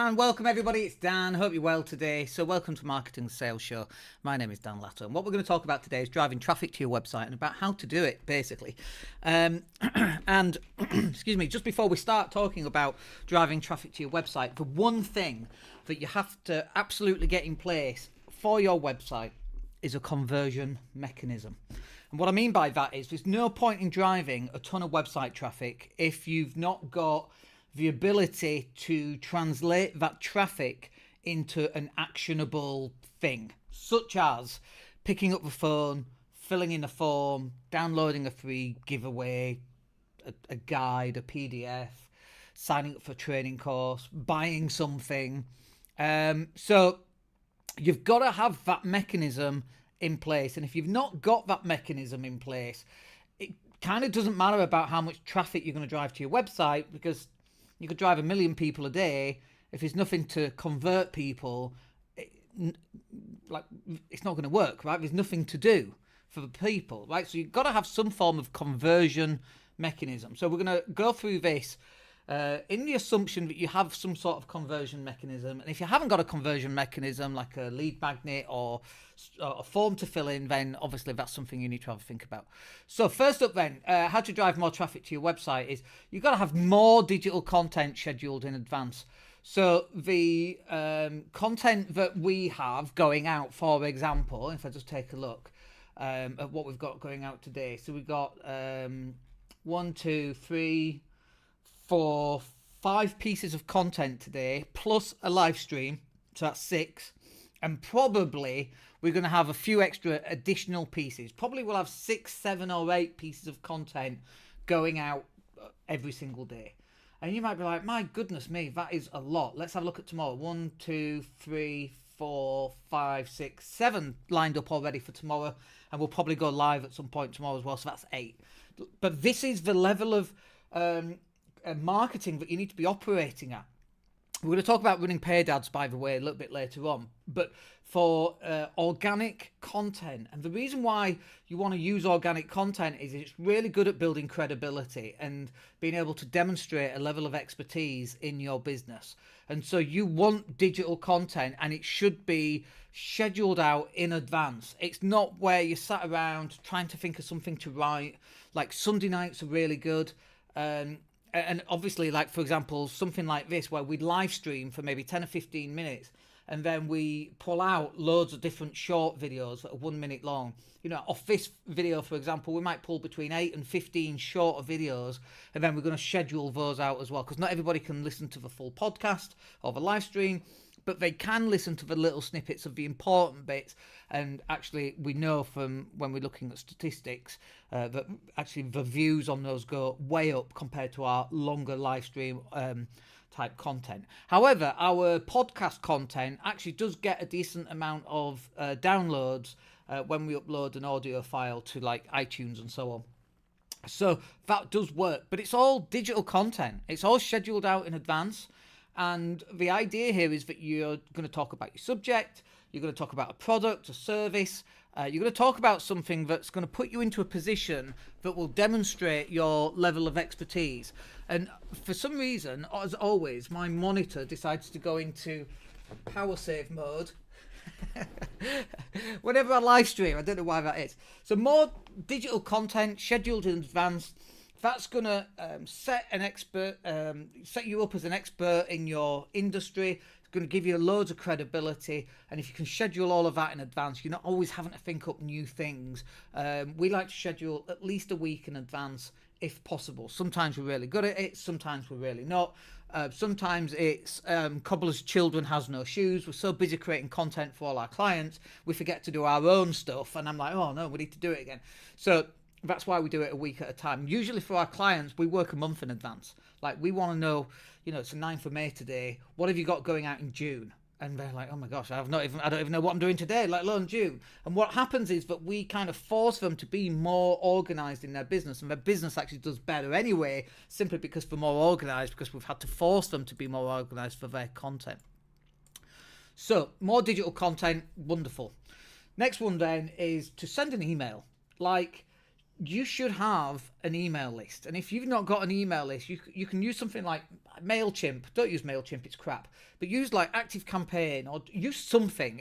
And welcome everybody, it's Dan. Hope you're well today. So welcome to Marketing Sales Show. My name is Dan Latto, and what we're going to talk about today is driving traffic to your website and about how to do it, basically. And excuse me, just before we start talking about driving traffic to your website, the one thing that you have to absolutely get in place for your website is a conversion mechanism. And what I mean by that is there's no point in driving a ton of website traffic if you've not got the ability to translate that traffic into an actionable thing, such as picking up the phone, filling in a form, downloading a free giveaway, a guide, a PDF, signing up for a training course, buying something. So you've got to have that mechanism in place. And if you've not got that mechanism in place, it kind of doesn't matter about how much traffic you're going to drive to your website, because you could drive 1 million people a day. If there's nothing to convert people, it's not going to work, right? There's nothing to do for the people, right? So you've got to have some form of conversion mechanism. So we're going to go through this in the assumption that you have some sort of conversion mechanism. And if you haven't got a conversion mechanism, like a lead magnet or a form to fill in, then obviously that's something you need to have a think about. So first up then, how to drive more traffic to your website is you've got to have more digital content scheduled in advance. So the content that we have going out, for example, if I just take a look at what we've got going out today. So we've got 1, 2, 3, 4, 5 pieces of content today, plus a live stream, so that's 6, and probably we're going to have a few extra additional pieces. Probably we'll have 6, 7 or 8 pieces of content going out every single day. And you might be like, my goodness me, that is a lot. Let's have a look at tomorrow. 1, 2, 3, 4, 5, 6, 7 lined up already for tomorrow, and we'll probably go live at some point tomorrow as well, so that's 8. But this is the level of marketing that you need to be operating at. We're going to talk about running paid ads, by the way, a little bit later on. But for organic content, and the reason why you want to use organic content is it's really good at building credibility and being able to demonstrate a level of expertise in your business. And so you want digital content, and it should be scheduled out in advance. It's not where you sat around trying to think of something to write. Like Sunday nights are really good. And obviously, like, for example, something like this, where we live stream for maybe 10 or 15 minutes, and then we pull out loads of different short videos that are 1 minute long. You know, off this video, for example, we might pull between 8 and 15 shorter videos, and then we're going to schedule those out as well, because not everybody can listen to the full podcast or the live stream, but they can listen to the little snippets of the important bits. And actually, we know from when we're looking at statistics that actually the views on those go way up compared to our longer live stream type content. However, our podcast content actually does get a decent amount of downloads when we upload an audio file to like iTunes and so on. So that does work, but it's all digital content. It's all scheduled out in advance. And the idea here is that you're going to talk about your subject, you're going to talk about a product, a service, you're going to talk about something that's going to put you into a position that will demonstrate your level of expertise. And for some reason, as always, my monitor decides to go into power save mode whenever I live stream. I don't know why that is. So more digital content scheduled in advance. That's going to set you up as an expert in your industry. It's going to give you loads of credibility. And if you can schedule all of that in advance, you're not always having to think up new things. We like to schedule at least a week in advance if possible. Sometimes we're really good at it. Sometimes we're really not. Sometimes it's cobbler's children has no shoes. We're so busy creating content for all our clients, we forget to do our own stuff. And I'm like, oh no, we need to do it again. So that's why we do it a week at a time. Usually for our clients, we work a month in advance. Like, we want to know, you know, it's the 9th of May today. What have you got going out in June? And they're like, oh my gosh, I don't even know what I'm doing today, let alone June. And what happens is that we kind of force them to be more organized in their business, and their business actually does better anyway, simply because they're more organized, because we've had to force them to be more organized for their content. So more digital content, wonderful. Next one then is to send an email. Like, you should have an email list. And if you've not got an email list, you can use something like, MailChimp. Don't use MailChimp, it's crap. But use like ActiveCampaign or use something.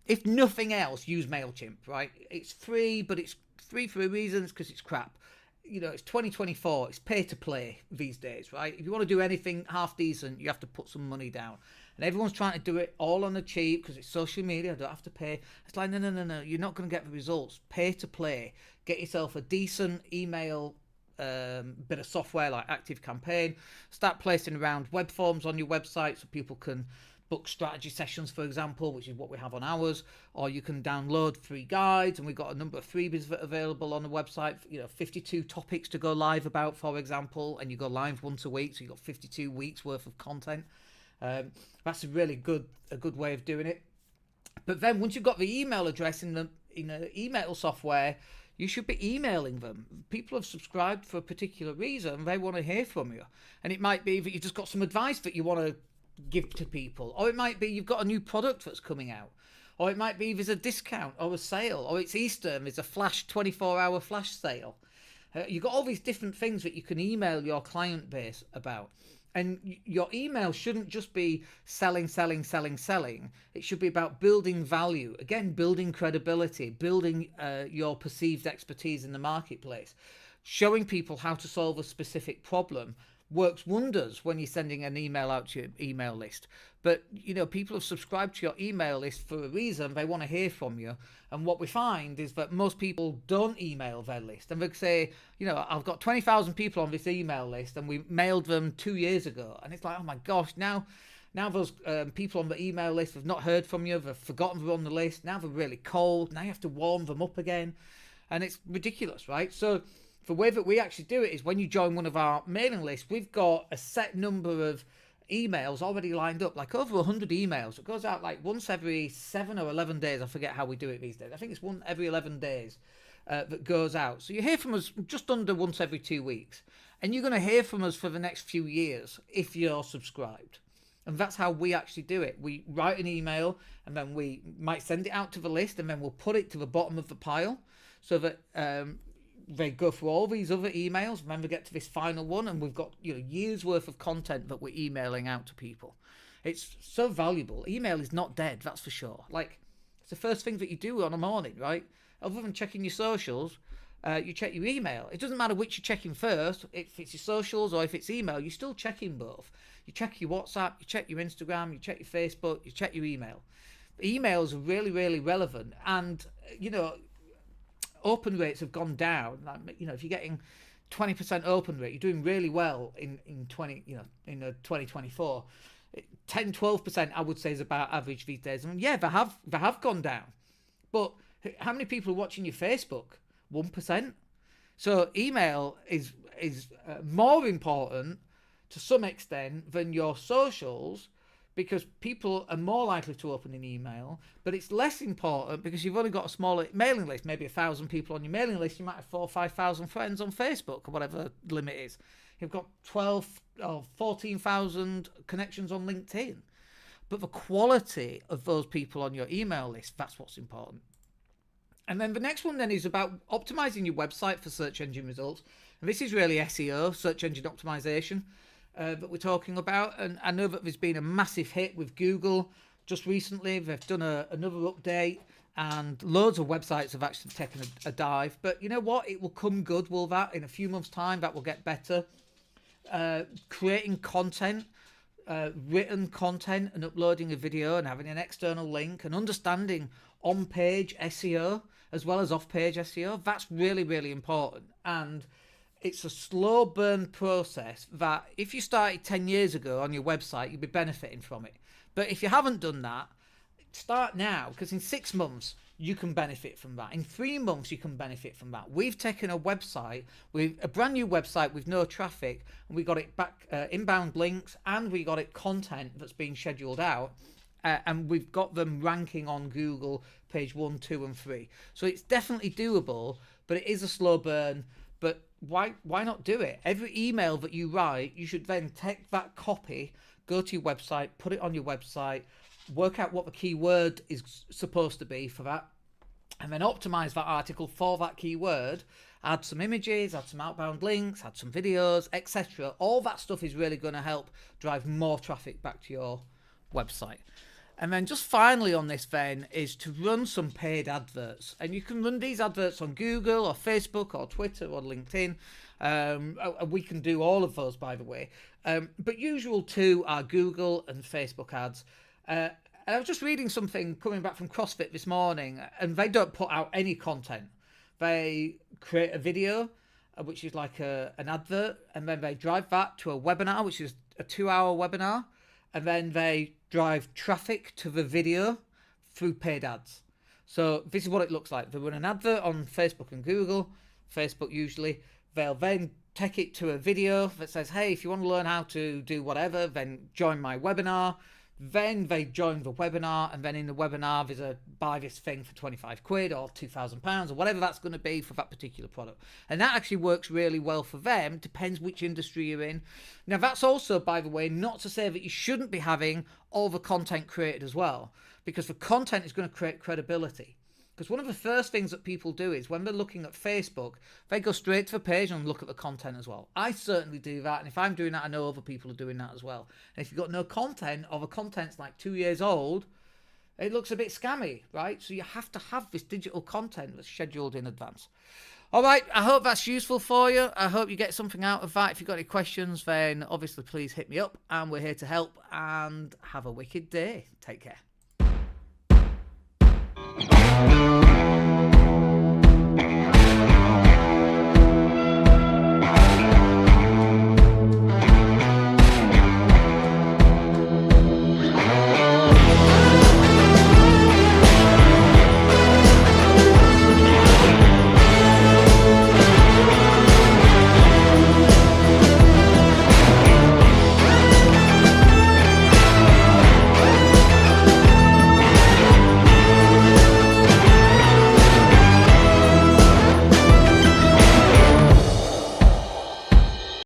If nothing else, use MailChimp, right? It's free, but it's free for a reason, because it's crap. You know, it's 2024, it's pay to play these days, right? If you want to do anything half decent, you have to put some money down. And everyone's trying to do it all on the cheap because it's social media, I don't have to pay. It's like, no, you're not going to get the results. Pay to play. Get yourself a decent email bit of software like ActiveCampaign. Start placing around web forms on your website so people can book strategy sessions, for example, which is what we have on ours, or you can download free guides, and we've got a number of freebies that are available on the website. 52 topics to go live about, for example, and you go live once a week, so you've got 52 weeks worth of content. That's a really good way of doing it. But then once you've got the email address in the email software, you should be emailing them. People have subscribed for a particular reason. They want to hear from you. And it might be that you've just got some advice that you want to give to people. Or it might be you've got a new product that's coming out. Or it might be there's a discount or a sale. Or it's Easter and there's a 24-hour flash sale. You've got all these different things that you can email your client base about. And your email shouldn't just be selling. It should be about building value. Again, building credibility, building your perceived expertise in the marketplace. Showing people how to solve a specific problem works wonders when you're sending an email out to your email list. But, people have subscribed to your email list for a reason. They want to hear from you. And what we find is that most people don't email their list. And they say, I've got 20,000 people on this email list and we mailed them 2 years ago. And it's like, oh my gosh, now those people on the email list have not heard from you. They've forgotten they're on the list. Now they're really cold. Now you have to warm them up again. And it's ridiculous, right? So the way that we actually do it is when you join one of our mailing lists, we've got a set number of emails already lined up, like over 100 emails. It goes out like once every 7 or 11 days. I forget how we do it these days. I think it's one every 11 days that goes out. So you hear from us just under once every 2 weeks. And you're going to hear from us for the next few years if you're subscribed. And that's how we actually do it. We write an email and then we might send it out to the list and then we'll put it to the bottom of the pile so that they go through all these other emails and then we get to this final one and we've got years worth of content that we're emailing out to people. It's so valuable. Email is not dead, that's for sure. Like, it's the first thing that you do on a morning, right? Other than checking your socials, you check your email. It doesn't matter which you're checking first. If it's your socials or if it's email, you're still checking both. You check your WhatsApp, you check your Instagram, you check your Facebook, you check your email. Emails are really, really relevant. And, open rates have gone down. Like, if you're getting 20% open rate, you're doing really well in 2024. 10-12% I would say is about average these days. And yeah, they have gone down. But how many people are watching your Facebook? 1%. So email is more important to some extent than your socials, because people are more likely to open an email, but it's less important because you've only got a smaller mailing list, maybe 1,000 people on your mailing list. You might have 4,000 or 5,000 friends on Facebook or whatever the limit is. You've got 12 or 14,000 connections on LinkedIn. But the quality of those people on your email list, that's what's important. And then the next one then is about optimizing your website for search engine results. And this is really SEO, search engine optimization, that we're talking about. And I know that there's been a massive hit with Google just recently. They've done another update and loads of websites have actually taken a dive. But you know what? It will come good, will that? In a few months' time, that will get better. Creating content, written content and uploading a video and having an external link and understanding on-page SEO as well as off-page SEO. That's really, really important. And it's a slow burn process that if you started 10 years ago on your website, you'd be benefiting from it. But if you haven't done that, start now, because in 6 months, you can benefit from that. In 3 months, you can benefit from that. We've taken a website, a brand new website with no traffic, and we got it back inbound links, and we got it content that's being scheduled out. And we've got them ranking on Google page 1, 2, and 3. So it's definitely doable, but it is a slow burn. But why not do it? Every email that you write, you should then take that copy, go to your website, put it on your website, work out what the keyword is supposed to be for that, and then optimize that article for that keyword, add some images, add some outbound links, add some videos, etc. All that stuff is really going to help drive more traffic back to your website. And then just finally on this then is to run some paid adverts. And you can run these adverts on Google or Facebook or Twitter or LinkedIn. We can do all of those, by the way. But usual two are Google and Facebook ads. And I was just reading something coming back from CrossFit this morning, and they don't put out any content. They create a video, which is like an advert, and then they drive that to a webinar, which is a 2-hour webinar, and then they drive traffic to the video through paid ads. So this is what it looks like. They run an advert on Facebook and Google, Facebook usually. They'll then take it to a video that says, hey, if you want to learn how to do whatever, then join my webinar. Then they join the webinar, and then in the webinar there's a buy this thing for 25 quid or £2,000 or whatever that's going to be for that particular product. And that actually works really well for them. Depends which industry you're in. Now that's also, by the way, not to say that you shouldn't be having all the content created as well, because the content is going to create credibility. Because one of the first things that people do is when they're looking at Facebook, they go straight to the page and look at the content as well. I certainly do that. And if I'm doing that, I know other people are doing that as well. And if you've got no content, or the content's like 2 years old, it looks a bit scammy, right? So you have to have this digital content that's scheduled in advance. All right, I hope that's useful for you. I hope you get something out of that. If you've got any questions, then obviously please hit me up, and we're here to help. And have a wicked day. Take care.